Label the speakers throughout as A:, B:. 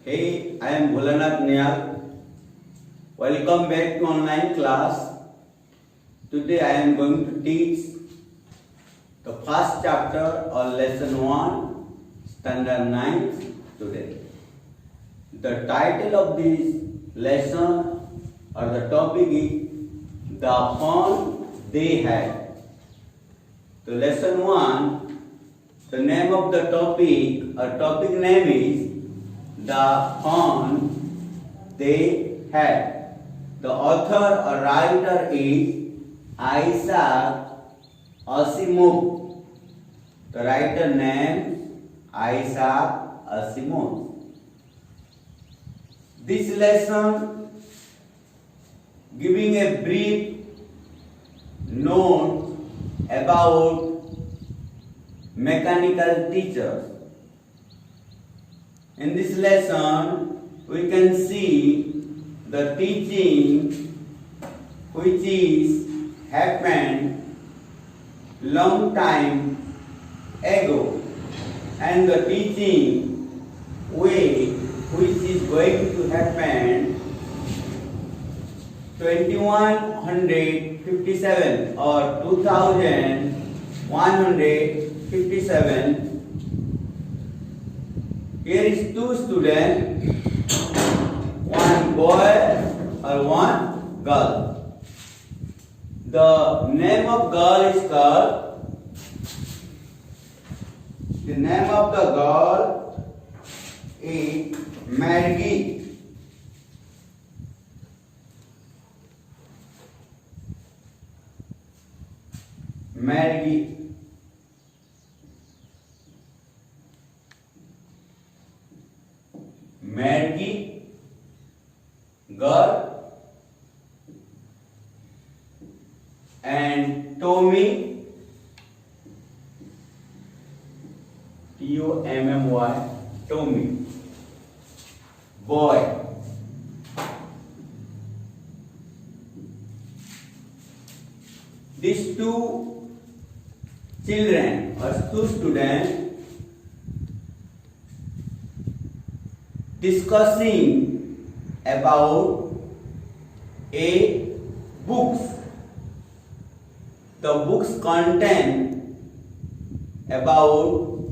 A: Hey, I am Bholanath Nial. Welcome back to online class. Today I am going to teach the first chapter of lesson 1, standard 9 today. The title of this lesson or the topic is the fun they had. The lesson 1, the name of the topic or topic name is the fun they had. The author or writer is Isaac Asimov. The writer name Isaac Asimov. This lesson giving a brief note about mechanical teachers. In this lesson, we can see the teaching which is happened long time ago, and the teaching way which is going to happen 2157 or 2157. Here is two students, one boy or one girl. The name of girl is called, the name of the girl is Maggie. Maggie. Maggie, girl, and Tommy, Tommy, Tommy, boy. These two children or two students discussing about a books. The books contain about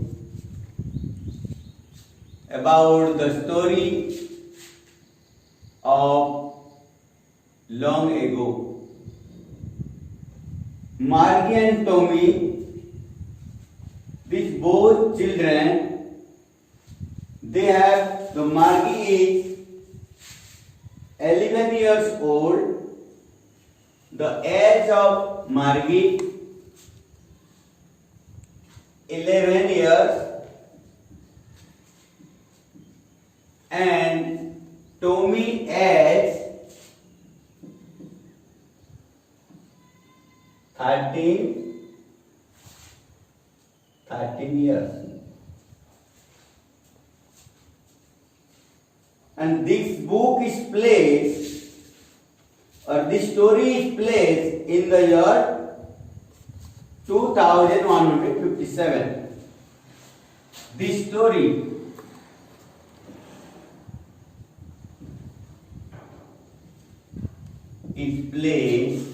A: the story of long ago. Margie and Tommy, these both children, they have, the Margie is 11 years old. The age of Margie 11 years, and Tommy age 13 years. And this book is placed, or this story is placed in the year 2157. This story is placed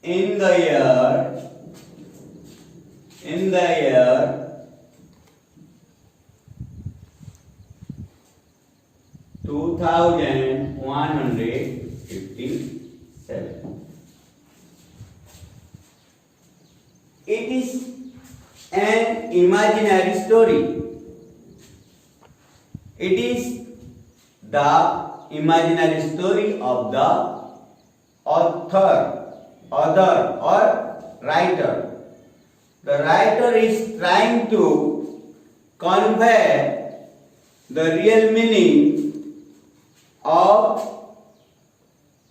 A: in the year 2157. It is an imaginary story. It is the imaginary story of the author or writer. The writer is trying to convey the real meaning of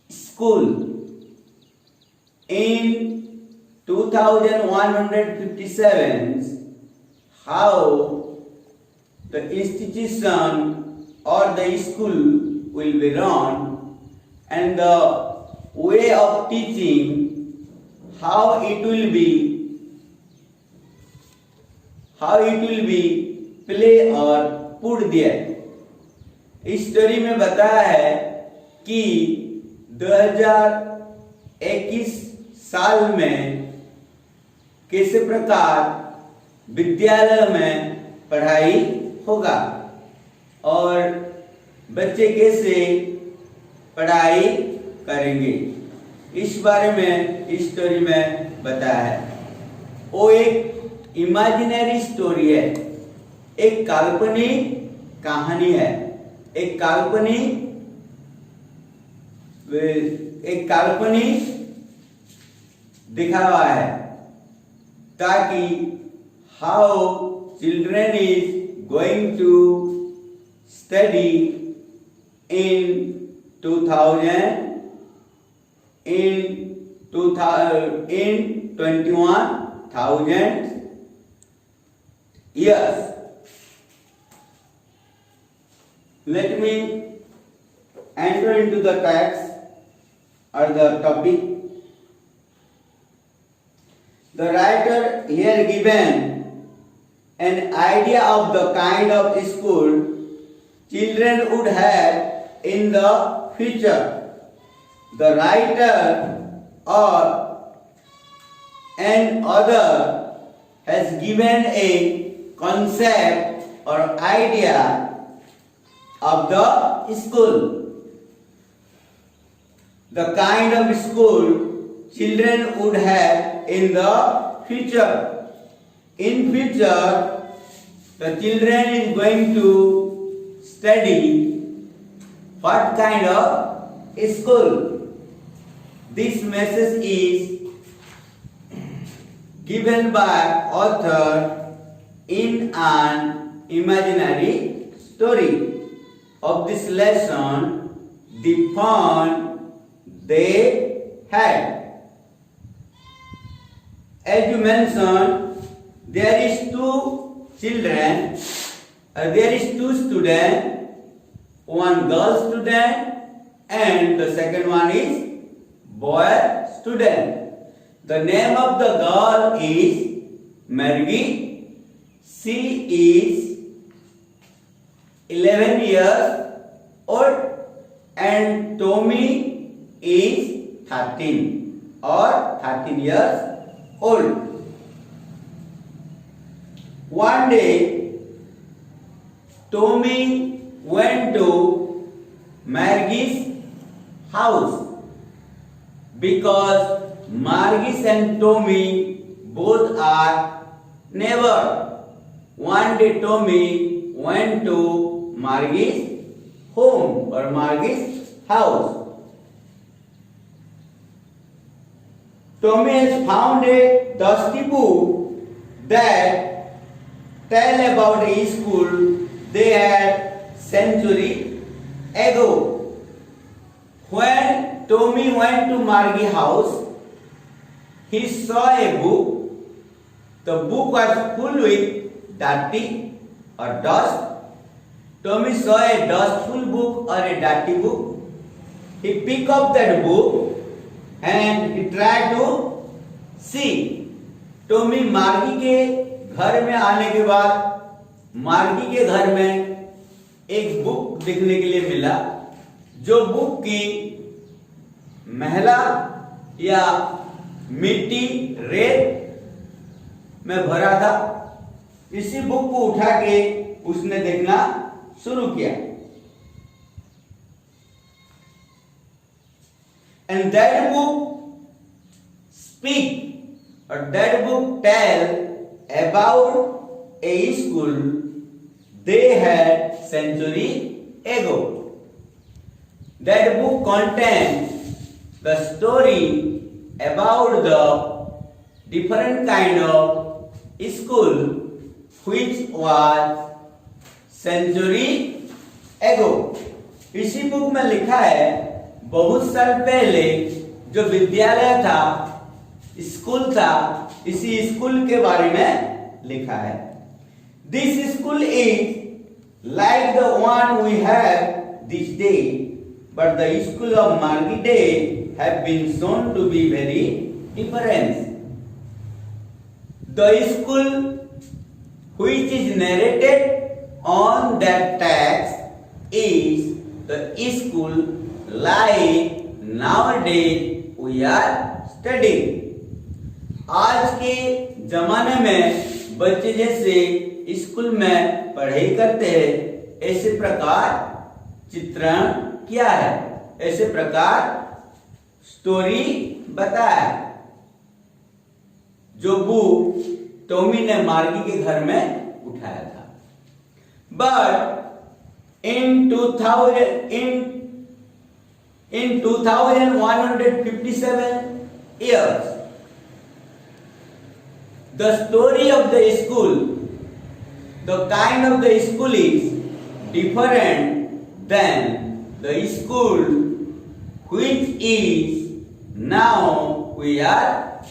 A: school. In 2157, how the institution or the school will be run, and the way of teaching, how it will be how it will be play or put there. इस story में बताया है कि 2021 साल में किस प्रकार विद्यालय में पढ़ाई होगा और बच्चे कैसे पढ़ाई करेंगे, इस बारे में इस स्टोरी में बताया है। वो एक इमेजिनरी स्टोरी है, एक काल्पनिक कहानी है, एक काल्पनिक दिखावा है, ताकि how children is going to study in 21,000 years. Let me enter into the text or the topic. The writer here given an idea of the kind of school children would have in the future. The writer or an author has given a concept or idea of the school. The kind of school children would have in the future. In future, the children is going to study what kind of school. This message is given by author in an imaginary story. Of this lesson, the fun they had. As you mentioned, there is two students, one girl student and the second one is boy student. The name of the girl is Margie. She is 11 years old and Tommy is 13 or 13 years old. One day, Tommy went to Margie's house because Margie and Tommy both are neighbors. One day, Tommy went to Margie's home or Margie's house. Tommy has found a dusty book that tell about a school they had century ago. When Tommy went to Margie's house, he saw a book. The book was full with dirty or dust. Tommy saw a dustful book or a dirty book. He picked up that book and he tried to see. Tommy Margie के घर में आने के बाद मार्गी के घर में एक बुक देखने के लिए मिला, जो बुक की महिला या मिट्टी रेत में भरा था। इसी बुक को उठा के उसने देखना शुरू किया। And that book speak or that book tell about a school they had century ago. That book contains the story about the different kind of school which was century ago. इसी book में लिखा है बहुत साल पहले जो विद्यालय था, स्कूल था, इसी स्कूल के बारे में लिखा है। This school is like the one we have this day, but the school of Margie day have been shown to be very different. The school which is narrated on that text is the school like nowadays we are studying. आज के जमाने में बच्चे जैसे school में पढ़ाई करते हैं ऐसे प्रकार चित्रण किया है, ऐसे प्रकार स्टोरी बताया जो बुक टॉमी ने मार्गी के घर में उठाया था. But in 2157 years the story of the school, the kind of the school is different than the school which is now we are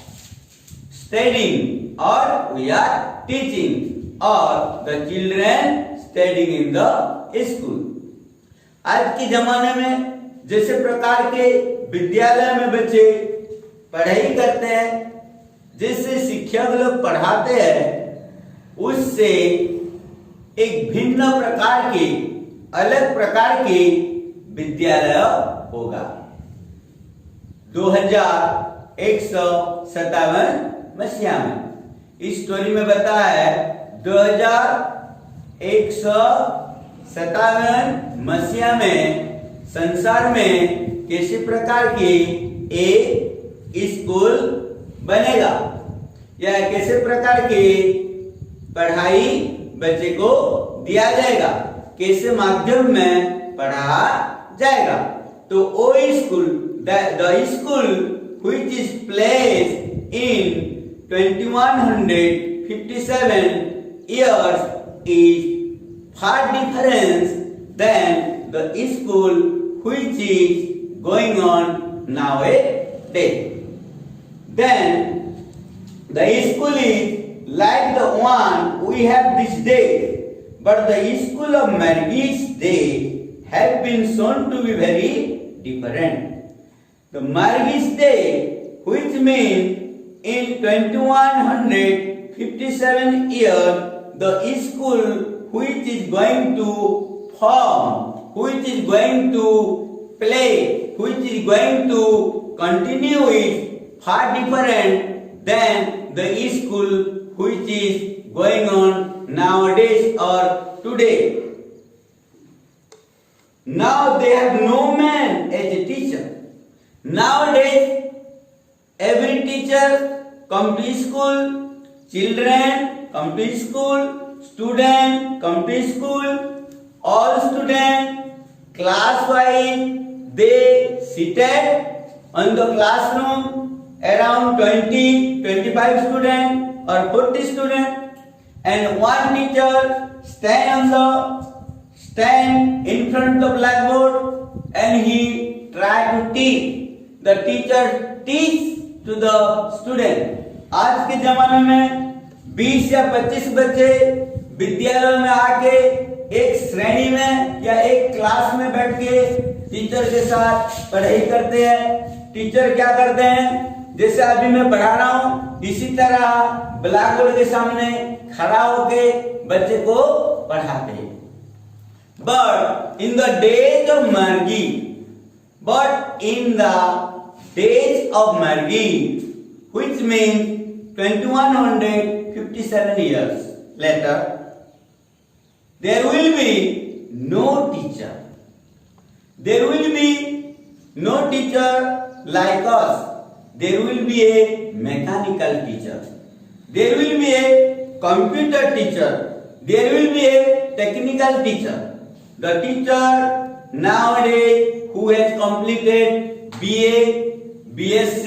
A: studying or we are teaching or the children studying in the school. आज के जमाने में जैसे प्रकार के विद्यालय में बच्चे पढ़ाई करते हैं, जिससे शिक्षक लोग पढ़ाते हैं, उससे एक भिन्न प्रकार के अलग प्रकार के विद्यालय होगा. 2157 मसीहा में इस स्टोरी में बताया है 2157 मसीहा में संसार में किसी प्रकार की एक स्कूल बनेगा या कैसे प्रकार की पढ़ाई बच्चे को दिया जाएगा, कैसे माध्यम में पढ़ा जाएगा. तो वो school the school which is placed in 2157 years is far different than the school which is going on nowadays. Then the school is like the one we have this day, but the school of Margie's day have been shown to be very different. The Margie's day, which means in 2157 years, the school which is going to form, which is going to play, which is going to continue is far different than the school which is going on nowadays or today. Now they have no man as a teacher. Nowadays every teacher come to school, children come to school, student come to school, all students class wise they seated on the classroom around 20-25 students or 40 students, and one teacher stand in front of the blackboard and he try to teach. The teacher teach to the student. आज के जमाने में 20 या 25 बच्चे विद्यालय में आके एक श्रेणी में या एक क्लास में बैठ के टीचर के साथ पढ़ाई करते हैं. टीचर क्या करते हैं, जैसे अभी मैं पढ़ा रहा हूँ इसी तरह ब्लैक बोर्ड के सामने खड़ा होके बच्चे को पढ़ाते हैं. But in the days of Margie, which means 2157 years later, there will be no teacher. There will be no teacher like us. There will be a mechanical teacher. There will be a computer teacher. There will be a technical teacher. The teacher nowadays who has completed BA, BSc,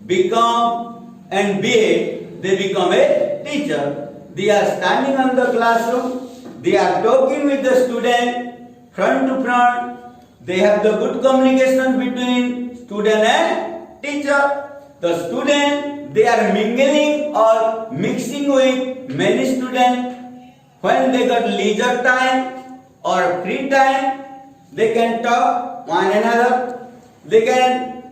A: BCom and BA, they become a teacher. They are standing on the classroom. They are talking with the student front to front. They have the good communication between student and teacher. The student, they are mingling or mixing with many students. When they got leisure time or free time, they can talk one another. They can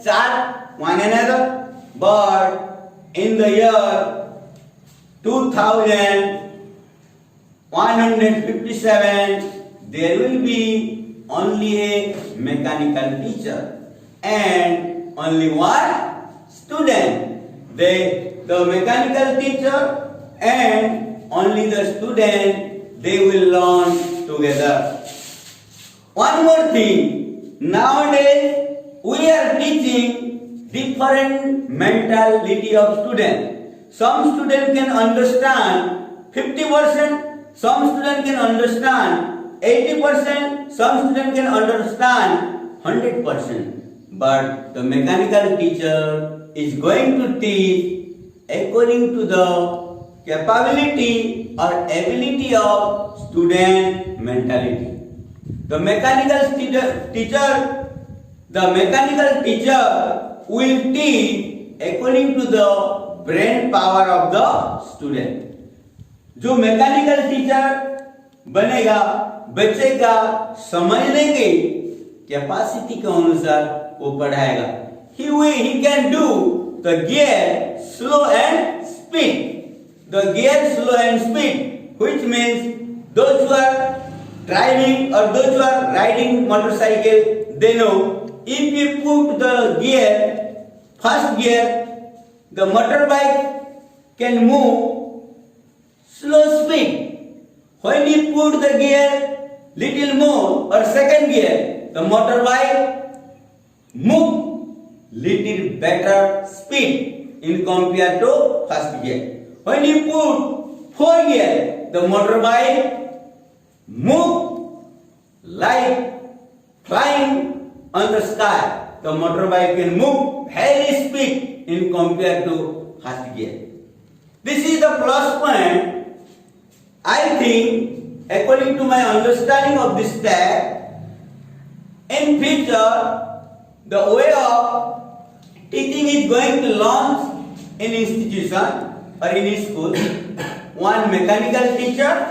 A: chat one another. But in the year 2157, there will be only a mechanical teacher and only one student. The mechanical teacher and only the student, they will learn together. One more thing, nowadays we are teaching different mentality of students. Some student can understand 50%, some student can understand 80%, some student can understand 100%. But the mechanical teacher is going to teach according to the capability or ability of student mentality. The mechanical teacher will teach according to the brain power of the student. जो mechanical teacher बनेगा, बच्चे का समझने की capacity के अनुसार वो पढ़ाएगा. He can do the gear slow and speed. The gear slow and speed, which means those who are driving or those who are riding motorcycle, they know if you put the gear, first gear, the motorbike can move slow speed. When you put the gear little more or second gear, the motorbike move little better speed in compared to first gear. When you put 4 gear, the motorbike move like flying on the sky. The motorbike can move very speed in compared to first gear. This is the plus point. I think, according to my understanding of this text, in future, the way of teaching is going to launch in institution or in school, one mechanical teacher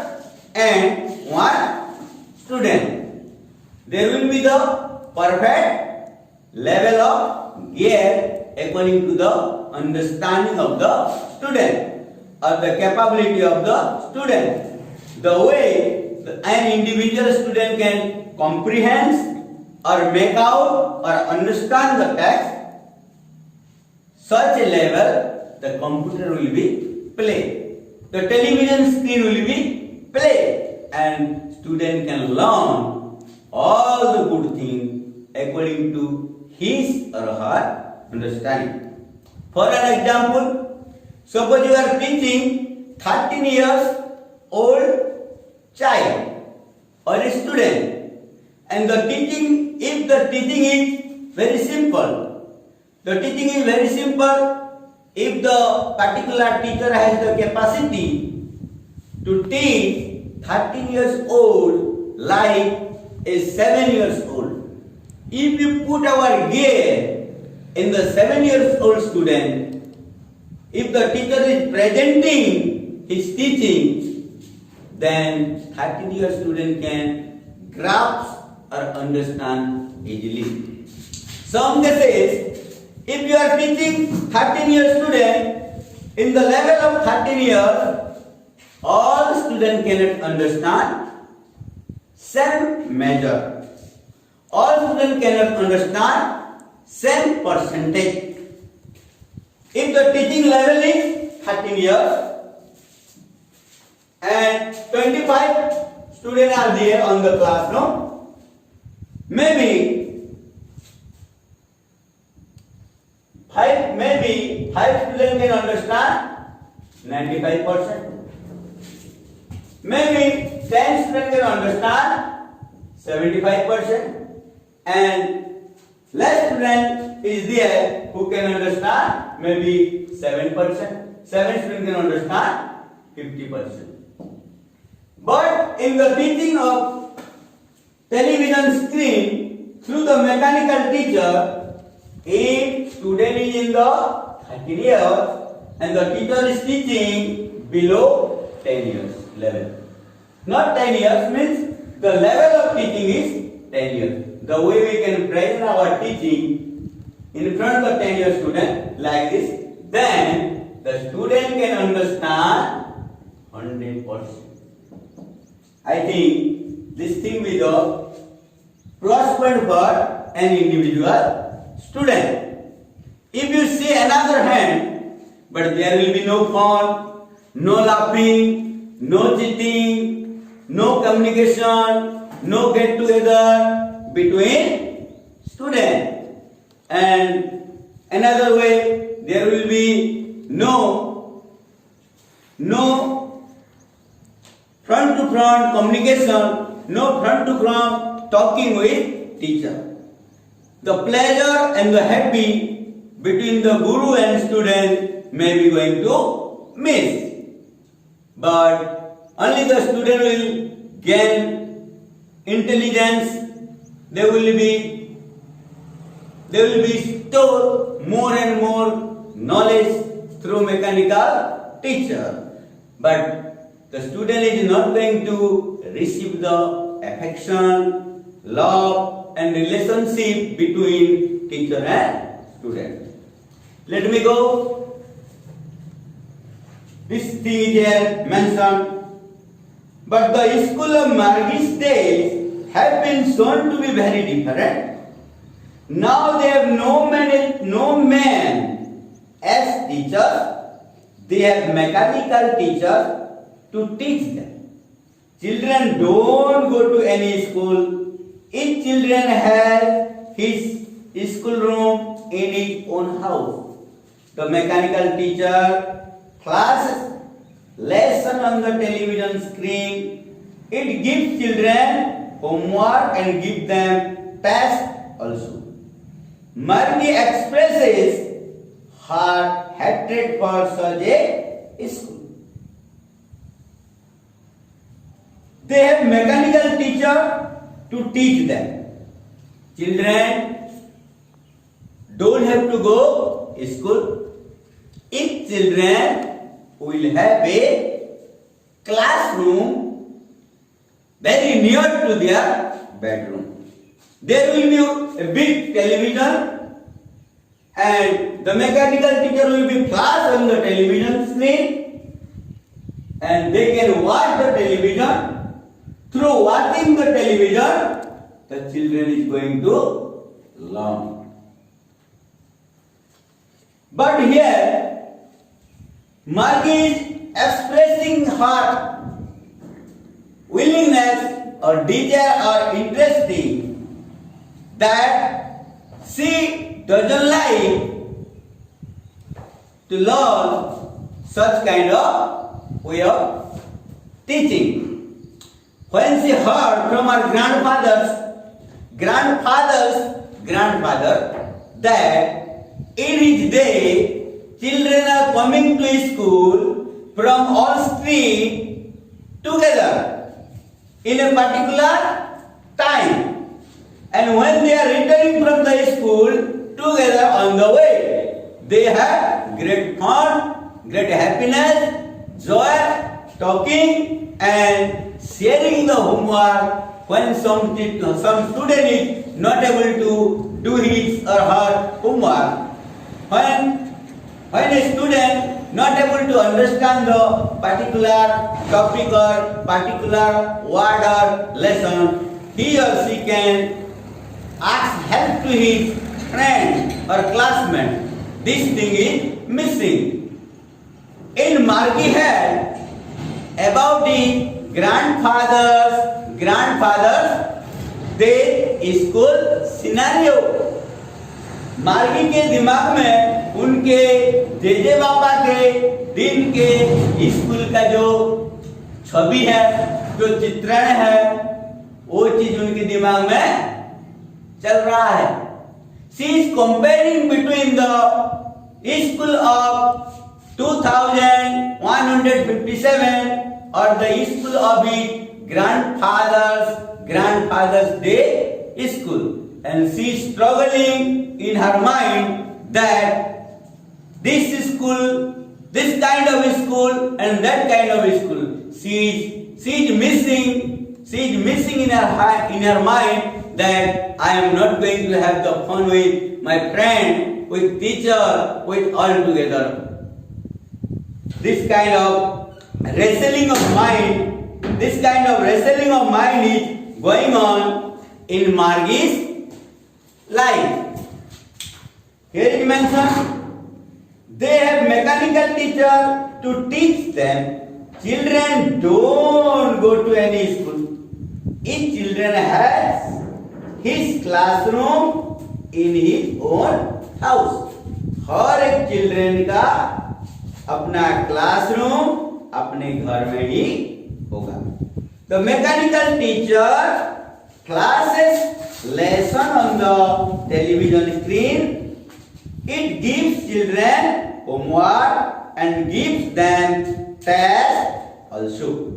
A: and one student. There will be the perfect level of gear according to the understanding of the student or the capability of the student. The way an individual student can comprehend or make out or understand the text, such a level the computer will be play. The television screen will be play, and student can learn all the good things according to his or her understanding. For an example, suppose you are teaching 13 years old child or a student, and if the teaching is very simple, if the particular teacher has the capacity to teach 13 years old like a 7 years old, if you put our gear in the 7 years old student, if the teacher is presenting his teaching, then 13 year student can grasp or understand easily. Some cases, if you are teaching 13 year student, in the level of 13 years, all students cannot understand same measure. All students cannot understand same percentage. If the teaching level is 13 years and 25 students are there on the class, no? Maybe 5 students can understand 95%. Maybe 10 students can understand 75%, and less student is there who can understand maybe 7%. 7 students can understand 50%. But in the teaching of television screen through the mechanical teacher, if student is in the 13 years and the teacher is teaching below 10 years level. Not 10 years means the level of teaching is 10 years. The way we can present our teaching in front of the 10 year student like this, then the student can understand 100%. I think this thing will be prospered for an individual student. If you see another hand, but there will be no fun, no laughing, no cheating, no communication, no get together between students. And another way, there will be no front to front communication, no front to front talking with teacher. The pleasure and the happy between the guru and student may be going to miss. But only the student will gain intelligence. They will be store more and more knowledge through mechanical teacher. But the student is not going to receive the affection, love and relationship between teacher and student. Let me go. This thing is here mentioned. But the school of Margie's days have been shown to be very different. Now they have no man as teachers. They have mechanical teachers to teach them. Children don't go to any school. Each children has his school room in his own house. The mechanical teacher classes lesson on the television screen. It gives children homework and gives them tasks also. Margie expresses her hatred for such a school. They have mechanical teacher to teach them. Children don't have to go to school. Each children will have a classroom very near to their bedroom. There will be a big television and the mechanical teacher will be flash on the television screen and they can watch the television. Through watching the television, the children is going to learn. But here, Margie is expressing her willingness or desire or interesting that she doesn't like to learn such kind of way of teaching. When she heard from her grandfather that in his day children are coming to school from all streets together in a particular time, and when they are returning from the school together on the way, they have great fun, great happiness, joy, talking and sharing the homework. When some student is not able to do his or her homework, when a student not able to understand the particular topic or particular word or lesson, he or she can ask help to his friend or classmate. This thing is missing. In Margie head about the grandfather's school scenario. मार्गी के दिमाग में उनके JJ बाबा के दिन के school का जो छवि है, जो चित्रण है, वो चीज उनके दिमाग में चल रहा है. She is comparing between the school of 2157 or the school of his grandfather's day school, and she is struggling in her mind that this school, this kind of school and that kind of school, she is missing in her mind that I am not going to have the fun with my friend, with teacher, with all together. this kind of wrestling of mind, is going on in Margie's life. Here it mentioned, they have mechanical teacher to teach them. Children don't go to any school. Each children has his classroom in his own house. हर एक children का अपना classroom अपने घर में ही होगा. The mechanical teacher classes lesson on the television screen. It gives children homework and gives them tests also.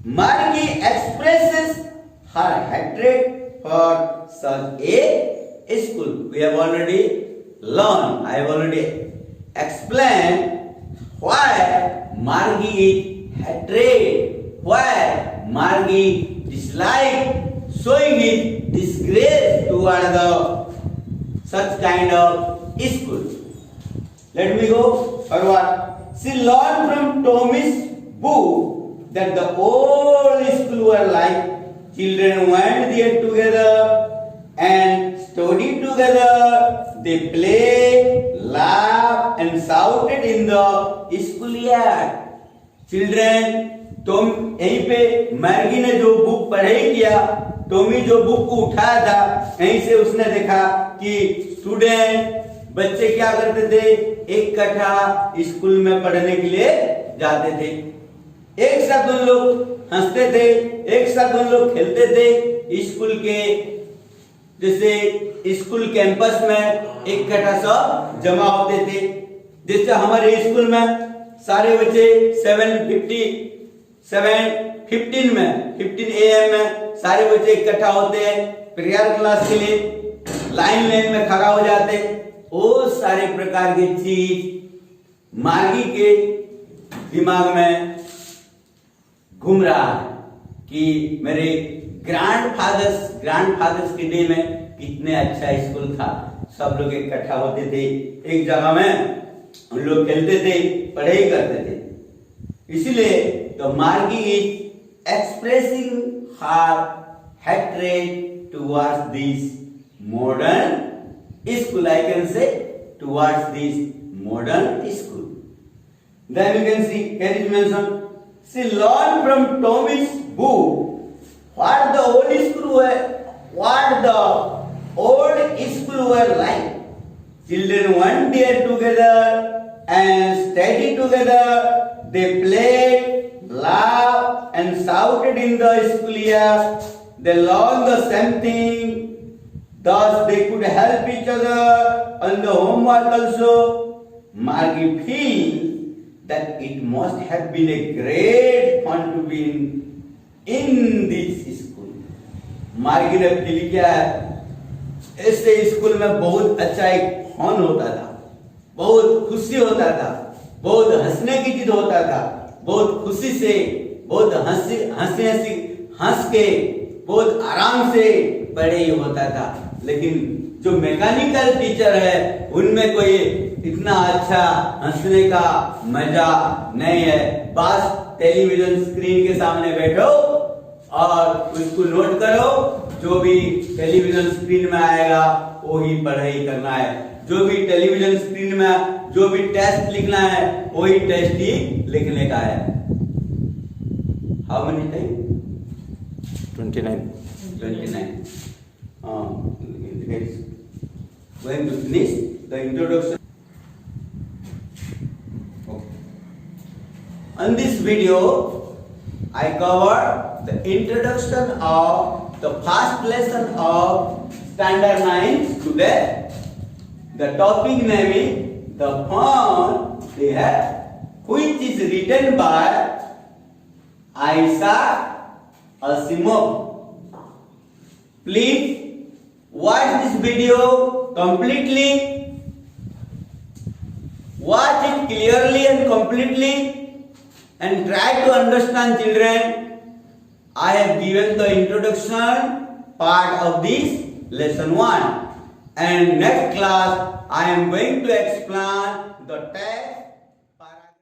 A: Margie expresses her hatred for such a school. We have already learned. I have already explained why Margie is hatred, why Margie dislike showing his disgrace toward the such kind of school. Let me go forward. She learned from Tommy's book that the old school were like children went there together and studied together. They played, laughed and shouted in the schoolyard. Children, तुम यहीं पे Maggi ने जो book पढ़ाई किया, Tommy जो book को उठाया था, यहीं से उसने देखा कि स्टूडेंट बच्चे क्या करते थे, एक इकट्ठा स्कूल में पढ़ने के लिए जाते थे. एक साथ उन लोग हंसते थे, एक साथ उन लोग खेलते थे. स्कूल के जैसे स्कूल कैंपस में एक इकट्ठा सब जमा होते थे. जैसे हमारे स्कूल में सारे बच्चे 7:15 में 15 AM में सारे बच्चे इकट्ठा होते हैं प्रेयर क्लास के लिए. लाइन में खड़ा हो जाते. वो सारे प्रकार की चीज मार्गी के दिमाग में घूम रहा है कि मेरे ग्रैंडफादर्स के डे में कितने अच्छा स्कूल था. सब लोग इकट्ठा होते थे एक जगह में, हम लोग खेलते थे, पढ़ाई करते थे. इसलिए तो मार्गी is expressing her hatred towards this modern school. I can say towards this modern school. Then you can see here is mentioned, she learned from Tommy's book what the old school were like. Children went there together and studied together. They played, laughed and shouted in the schoolyard. They learned the same thing. Thus they could help each other on the homework also. Margie feels that it must have been a great fun to be in this school. मार्गी ने feel किया है, ऐसे school में बहुत अच्छा एक fun होता था, बहुत खुशी होता था, बहुत हंसने की चीज होता था, बहुत खुशी से, बहुत हंस के, बहुत आराम से पढ़ाई होता था. लेकिन जो मैकेनिकल टीचर है उनमें कोई इतना अच्छा हंसने का मजा नहीं है. बस टेलीविजन स्क्रीन के सामने बैठो और उसको नोट करो, जो भी टेलीविजन स्क्रीन में आएगा वो ही पढ़ाई करना है. जो भी टेलीविजन स्क्रीन में जो भी टेस्ट लिखना है वही टेस्ट ही लिखने का है. How many time? 29. Going to finish the introduction. Okay. On this video, I covered the introduction of the first lesson of Standard 9 today. The topic name is the fun they have, which is written by Isaac Asimov. Please watch this video completely. Watch it clearly and completely and try to understand, children. I have given the introduction part of this lesson 1, and next class I am going to explain the text